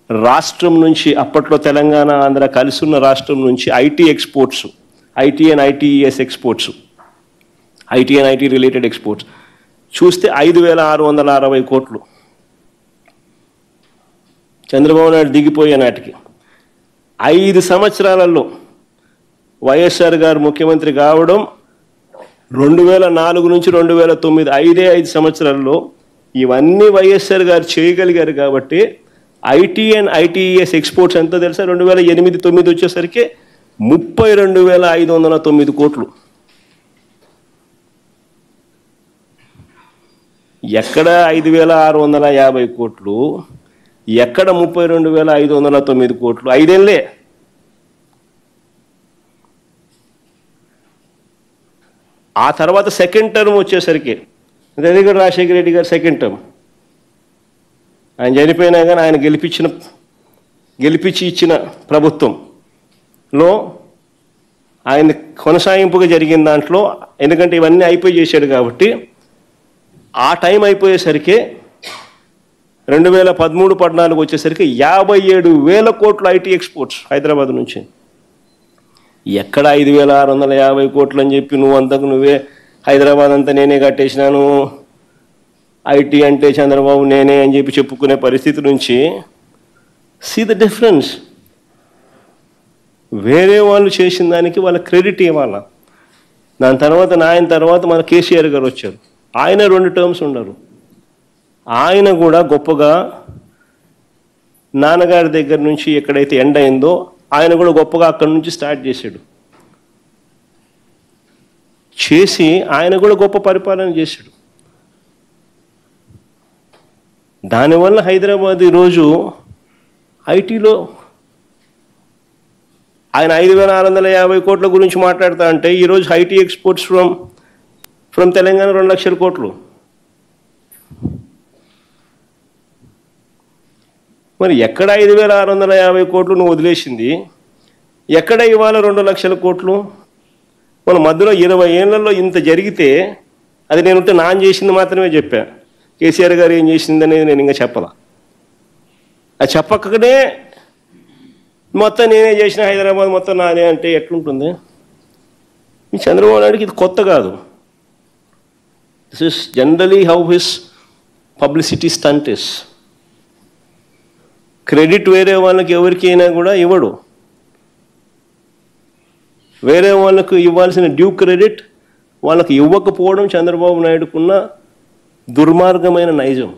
రాష్ట్రం నుంచి అప్పట్లో తెలంగాణ ఆంధ్ర కలిసి ఉన్న రాష్ట్రం నుంచి IT exports, IT and ITS exports, IT and IT related exports చూస్తే 5,660 కోట్లు. చంద్రబాబు నాయుడు దిగిపోయే నాటికి 5 సంవత్సరాలలో వైఎస్ఆర్ గారు ముఖ్యమంత్రి కావడం 2004 నుంచి 2009 5 సంవత్సరాల్లో ఇవన్నీ వైఎస్ఆర్ గారు చేయగలిగారు. కాబట్టి ఐటీ అండ్ ఐటీఎస్ ఎక్స్పోర్ట్స్ ఎంతో తెలుసా? 2008-9 వచ్చేసరికి 32,509 కోట్లు. ఎక్కడ 5,650 కోట్లు, ఎక్కడ 32,509 కోట్లు? 5 ఏళ్ళే. ఆ తర్వాత సెకండ్ టర్మ్ వచ్చేసరికి దగ్గర రాజశేఖర రెడ్డి గారు సెకండ్ టర్మ్, ఆయన చనిపోయినా కానీ ఆయన గెలిపించి ఇచ్చిన ప్రభుత్వంలో ఆయన కొనసాగింపుగా జరిగిన దాంట్లో, ఎందుకంటే ఇవన్నీ అయిపోయి చేశాడు కాబట్టి ఆ టైం అయిపోయేసరికి 2013-14 వచ్చేసరికి 57,000 కోట్లు ఐటీ ఎక్స్పోర్ట్స్ హైదరాబాద్ నుంచి. ఎక్కడ 5,650 కోట్లు అని చెప్పి నువ్వే హైదరాబాద్ అంతా నేనే కట్టేసినాను, ఐటీ అంటే చంద్రబాబు నేనే అని చెప్పి చెప్పుకునే పరిస్థితి నుంచి సీ ద డిఫరెన్స్. వేరే వాళ్ళు చేసిన దానికి వాళ్ళ క్రెడిట్ ఇవ్వాలా. దాని తర్వాత ఆయన తర్వాత మన కేసీఆర్ గారు వచ్చారు. ఆయన 2 టర్మ్స్ ఉండరు. ఆయన కూడా గొప్పగా నాన్నగారి దగ్గర నుంచి ఎక్కడైతే ఎండ్ అయిందో ఆయన కూడా గొప్పగా అక్కడి నుంచి స్టార్ట్ చేసి ఆయన కూడా గొప్ప పరిపాలన చేశాడు. దానివల్ల హైదరాబాద్ ఈరోజు ఐటీలో ఆయన 5,650 కోట్ల గురించి మాట్లాడుతా అంటే ఈరోజు ఐటీ ఎక్స్పోర్ట్స్ ఫ్రమ్ తెలంగాణ 2 లక్షల కోట్లు. మరి ఎక్కడ 5,650 కోట్లు నువ్వు వదిలేసింది, ఎక్కడ ఇవాళ 2 లక్షల కోట్లు? మన మధ్యలో 20 ఏళ్లలో ఇంత జరిగితే అది నేనుంటే నాన్ చేసింది మాత్రమే చెప్పా. కేసీఆర్ గారు ఏం చేసిందనేది నేను ఇంకా చెప్పాలా. అది చెప్పకనే మొత్తం నేనే చేసిన హైదరాబాద్ మొత్తం నాదే అంటే ఎట్లుంటుంది? ఈ చంద్రబాబు నాయుడుకి ఇది కొత్త కాదు. This is generally how his publicity stunt is. Credit వేరే వాళ్ళకి ఎవరికైనా కూడా ఇవ్వడు. వేరే వాళ్ళకు ఇవ్వాల్సిన డ్యూ క్రెడిట్ వాళ్ళకి ఇవ్వకపోవడం చంద్రబాబు నాయుడుకున్న దుర్మార్గమైన నైజం.